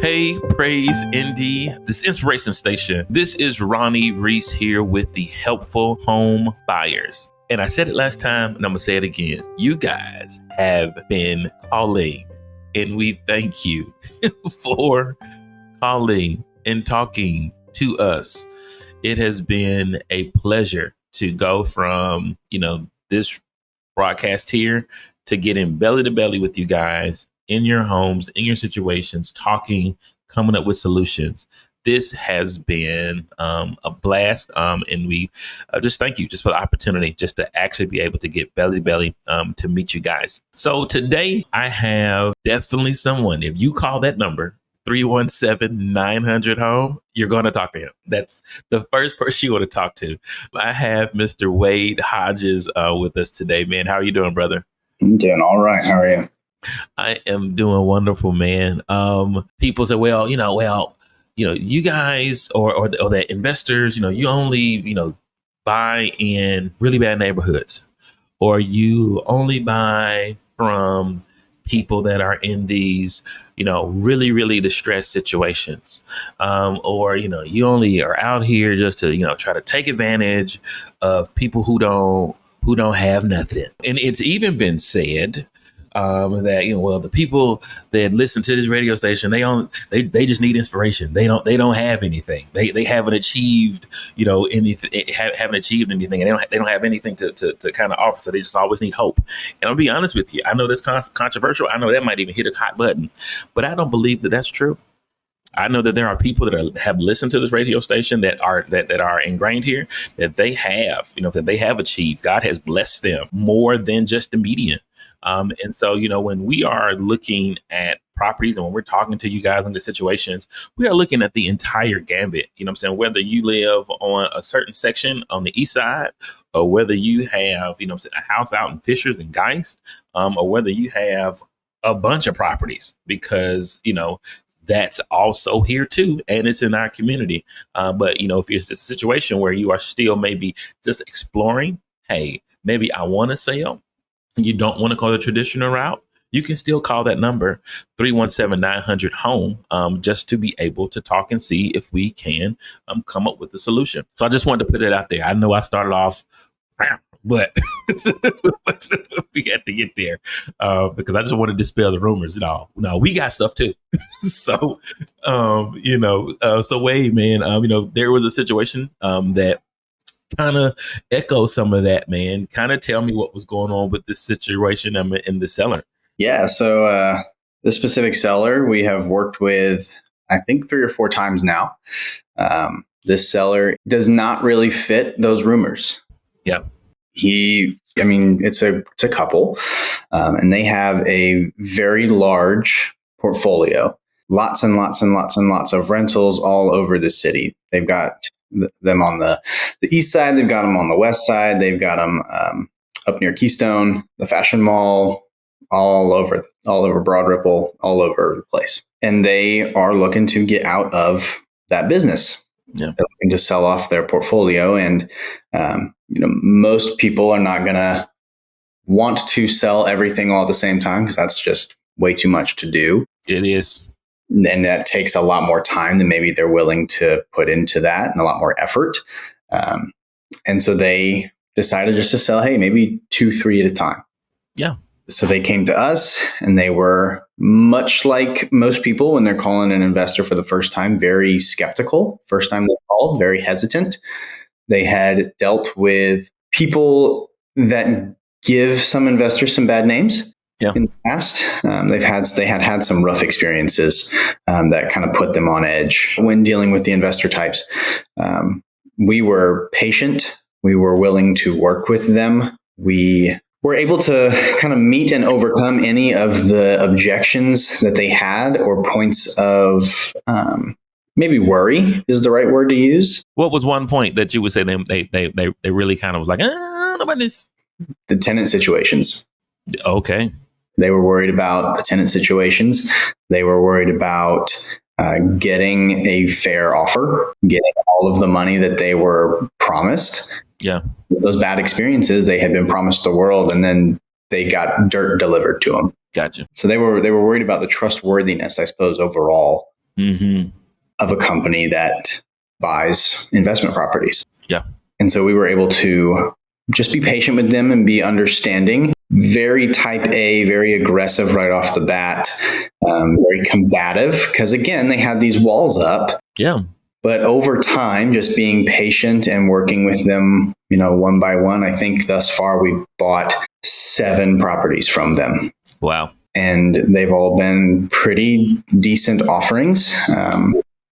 Hey, praise Indy, this inspiration station. This is Ronnie Reese here with the Helpful Home Buyers. And I said it last time, and I'm going to say it again. You guys have been calling, and we thank you for calling and talking to us. It has been a pleasure to go from, this broadcast here to getting belly to belly with you guys in your homes, in your situations, talking, coming up with solutions. This has been a blast. And we just thank you just for the opportunity just to actually be able to get belly to belly to meet you guys. So today I have definitely someone, if you call that number, 317-900-HOME, you're going to talk to him. That's the first person you want to talk to. I have Mr. Wade Hodges with us today, man. How are you doing, brother? I'm doing all right. How are you? I am doing wonderful, man. People say, you guys or the investors, you only, buy in really bad neighborhoods, or you only buy from people that are in these, really, really distressed situations. Or, you only are out here just to, try to take advantage of people who don't have nothing. And it's even been said that the people that listen to this radio station, they just need inspiration. They don't have anything. They haven't achieved anything. Haven't achieved anything, and they don't have anything to kind of offer. So they just always need hope. And I'll be honest with you. I know that's controversial. I know that might even hit a hot button, but I don't believe that that's true. I know that there are people that have listened to this radio station that are ingrained here, that they have, that they have achieved. God has blessed them more than just the median. And so, when we are looking at properties and when we're talking to you guys in the situations, we are looking at the entire gambit. I'm saying, whether you live on a certain section on the east side, or whether you have, a house out in Fishers and Geist, or whether you have a bunch of properties, because, that's also here too, and it's in our community. But if it's a situation where you are still maybe just exploring, hey, maybe I want to sell, you don't want to go the traditional route, you can still call that number 317-900-HOME just to be able to talk and see if we can come up with a solution. So I just wanted to put it out there. I know I started off, but we had to get there because I just want to dispel the rumors. No, we got stuff too. So, so Wade, man, there was a situation that kind of echoes some of that, man. Kind of tell me what was going on with this situation in the seller. Yeah. So this specific seller we have worked with, I think 3 or 4 times now. This seller does not really fit those rumors. Yeah. It's a couple, and they have a very large portfolio, lots and lots and lots and lots of rentals all over the city. They've got them on the east side. They've got them on the west side. They've got them up near Keystone, the Fashion Mall, all over Broad Ripple, all over the place. And they are looking to get out of that business. Yeah. They're looking to sell off their portfolio, and most people are not going to want to sell everything all at the same time, because that's just way too much to do. It is. And that takes a lot more time than maybe they're willing to put into that, and a lot more effort. And so they decided just to sell, hey, maybe 2, 3 at a time. Yeah. So they came to us, and they were, much like most people when they're calling an investor for the first time, very skeptical. First time they called, very hesitant. They had dealt with people that give some investors some bad names. Yeah. In the past. They had some rough experiences that kind of put them on edge when dealing with the investor types. We were patient. We were willing to work with them. We were able to kind of meet and overcome any of the objections that they had, or points of maybe worry is the right word to use. What was one point that you would say they really kind of was like, about this? The tenant situations. Okay. They were worried about the tenant situations. They were worried about getting a fair offer, getting all of the money that they were promised. Yeah. Those bad experiences, they had been promised the world, and then they got dirt delivered to them. Gotcha. So they were worried about the trustworthiness, I suppose, overall Mm-hmm. of a company that buys investment properties. Yeah. And so we were able to just be patient with them and be understanding. Very type A, very aggressive right off the bat, very combative, because again, they had these walls up. Yeah. But over time, just being patient and working with them, one by one, I think thus far we've bought 7 properties from them. Wow. And they've all been pretty decent offerings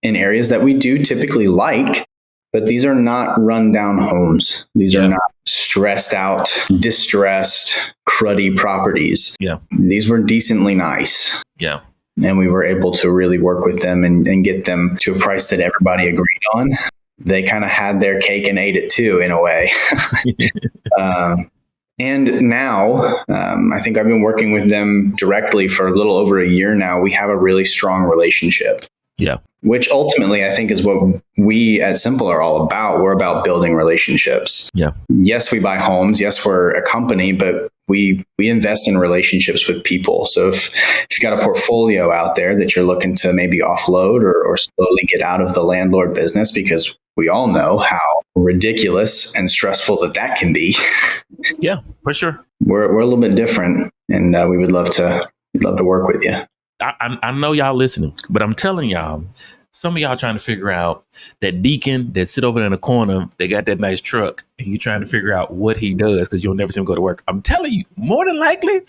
in areas that we do typically like. But these are not rundown homes. These are not stressed out, distressed, cruddy properties. Yeah. These were decently nice. Yeah. And we were able to really work with them and get them to a price that everybody agreed on. They kind of had their cake and ate it too, in a way. And now, I think I've been working with them directly for a little over a year now. We have a really strong relationship. Yeah. Which ultimately I think is what we at Simple are all about. We're about building relationships. Yeah. Yes, we buy homes. Yes, we're a company, but we invest in relationships with people. So if you've got a portfolio out there that you're looking to maybe offload or slowly get out of the landlord business, because we all know how ridiculous and stressful that can be. Yeah, for sure. We're a little bit different, and we'd love to work with you. I know y'all listening, but I'm telling y'all, some of y'all trying to figure out that deacon that sit over in the corner, they got that nice truck, and you trying to figure out what he does because you'll never see him go to work. I'm telling you, more than likely,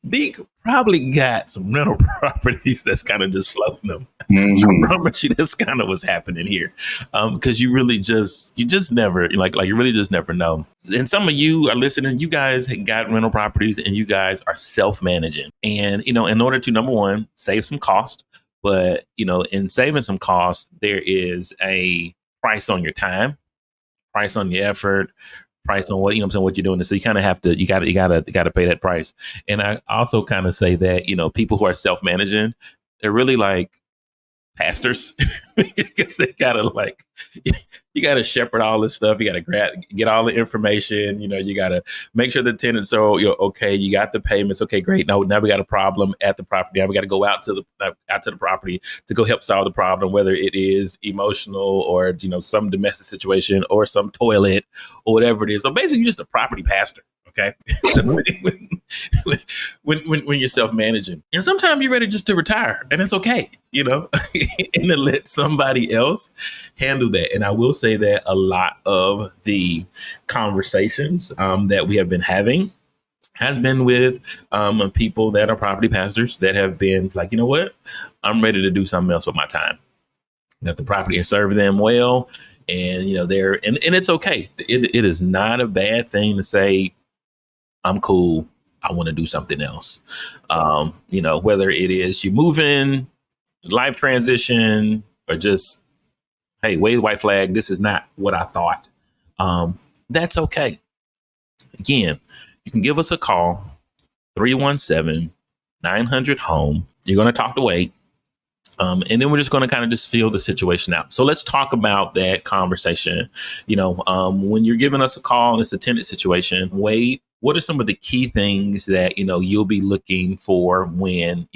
Deke probably got some rental properties that's kind of just floating them. Mm-hmm. I promise you, that's kind of what's happening here, because you just never you really just never know. And some of you are listening. You guys got rental properties, and you guys are self-managing. And in order to, number one, save some cost, but in saving some cost, there is a price on your time, price on your effort, price on what what you're doing. So you kind of have to you got to pay that price. And I also kind of say that people who are self-managing, they're really like pastors, because they gotta you gotta shepherd all this stuff. You gotta get all the information. You gotta make sure the tenants are okay. You got the payments. Okay, great. Now we got a problem at the property. Now we got to go out to the property to go help solve the problem, whether it is emotional or some domestic situation or some toilet or whatever it is. So basically, you're just a property pastor. Okay. So when you're self-managing, and sometimes you're ready just to retire, and it's okay, and to let somebody else handle that. And I will say that a lot of the conversations that we have been having has been with people that are property pastors that have been like, what, I'm ready to do something else with my time. That the property has served them well, and they're and it's okay. It is not a bad thing to say, I'm cool, I want to do something else. Whether it is you moving, life transition, or just, hey, wave white flag, this is not what I thought. That's okay. Again, you can give us a call, 317-900-HOME. You're going to talk to Wade. And then we're just going to kind of just feel the situation out. So let's talk about that conversation. When you're giving us a call and it's a tenant situation, Wade, what are some of the key things that, you'll be looking for when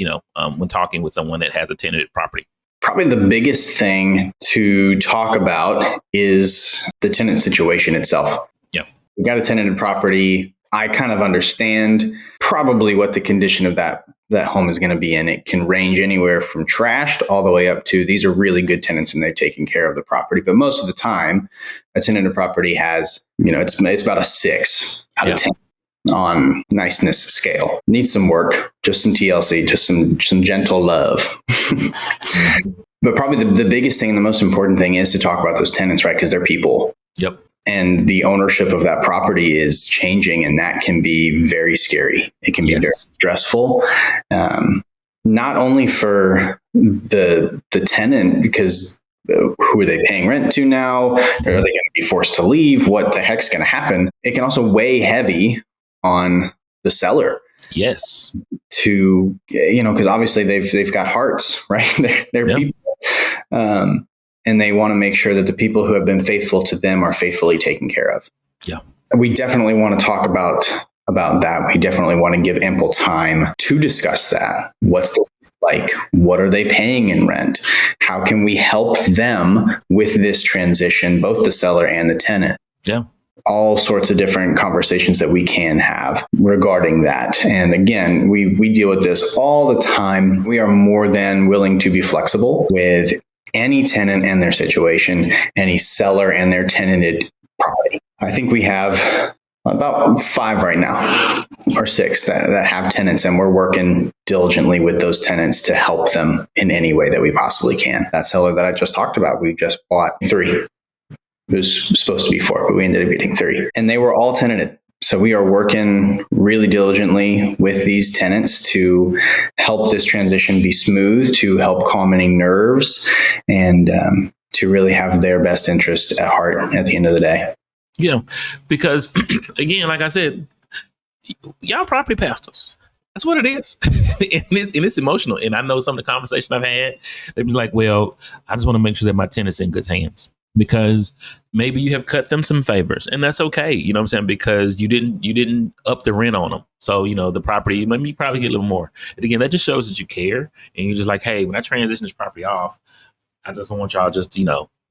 talking with someone that has a tenanted property? Probably the biggest thing to talk about is the tenant situation itself. Yeah. We got a tenanted property. I kind of understand probably what the condition of that home is going to be in. It can range anywhere from trashed all the way up to these are really good tenants and they're taking care of the property. But most of the time, a tenanted property has, it's about a 6 out of 10 on niceness scale. Needs some work, just some TLC, just some gentle love. But probably the biggest thing, the most important thing is to talk about those tenants, right? Because they're people. Yep. And the ownership of that property is changing, and that can be very scary. It can be very stressful, not only for the tenant, because who are they paying rent to now? Are they going to be forced to leave? What the heck's going to happen? It can also weigh heavy on the seller. Yes. To, because obviously they've got hearts, right? They're people. And they want to make sure that the people who have been faithful to them are faithfully taken care of. Yeah. We definitely want to talk about about that, we definitely want to give ample time to discuss that. What's the lease like? What are they paying in rent? How can we help them with this transition, both the seller and the tenant? Yeah. All sorts of different conversations that we can have regarding that. And again, we deal with this all the time. We are more than willing to be flexible with any tenant and their situation, any seller and their tenanted property. I think we have about 5 right now, or 6 that have tenants, and we're working diligently with those tenants to help them in any way that we possibly can. That seller that I just talked about, we just bought 3. It was supposed to be 4, but we ended up getting 3. And they were all tenanted. So we are working really diligently with these tenants to help this transition be smooth, to help calm any nerves, and to really have their best interest at heart at the end of the day. Yeah, because again, like I said, y'all property pastors. That's what it is. And it's emotional. And I know some of the conversations I've had, they'd be like, well, I just want to make sure that my tenant's in good hands. Because maybe you have cut them some favors, and that's okay. You know what I'm saying? Because you didn't up the rent on them. So, the property, maybe you probably get a little more. And again, that just shows that you care. And you're just like, hey, when I transition this property off, I just don't want y'all just,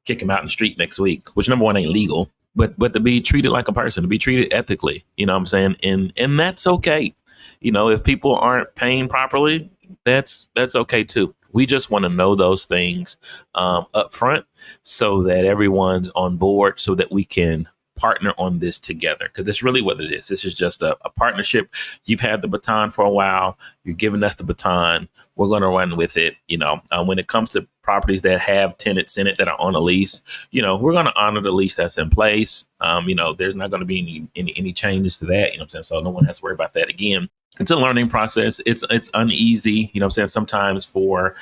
kick him out in the street next week, which number one ain't legal. But to be treated like a person, to be treated ethically, you know what I'm saying? And that's okay. If people aren't paying properly, that's okay too. We just want to know those things up front so that everyone's on board, so that we can partner on this together. Because that's really what it is. This is just a partnership. You've had the baton for a while. You're giving us the baton. We're going to run with it. When it comes to properties that have tenants in it that are on a lease, we're going to honor the lease that's in place. There's not going to be any changes to that. You know what I'm saying? So no one has to worry about that. Again, it's a learning process. It's uneasy. You know what I'm saying? Sometimes for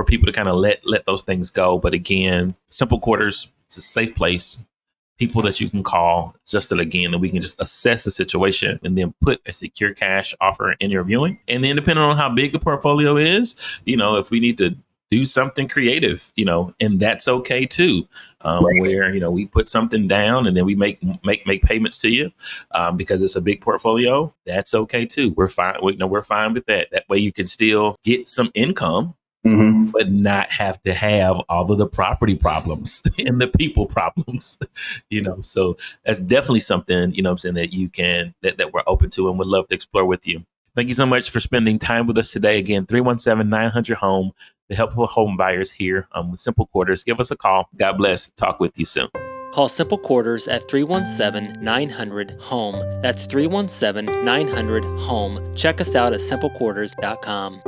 people to kind of let those things go. But again, Simple Quarters, it's a safe place. People that you can call, just that again, that we can just assess the situation and then put a secure cash offer in your viewing. And then depending on how big the portfolio is, if we need to do something creative, and that's okay too. Where, we put something down and then we make payments to you because it's a big portfolio. That's okay too. We're fine. We're fine with that. That way you can still get some income. Mm-hmm. But not have to have all of the property problems and the people problems, So that's definitely something, I'm saying, that you can, that we're open to and would love to explore with you. Thank you so much for spending time with us today. Again, 317-900-HOME, the helpful home buyers here with Simple Quarters. Give us a call. God bless. Talk with you soon. Call Simple Quarters at 317-900-HOME. That's 317-900-HOME. Check us out at simplequarters.com.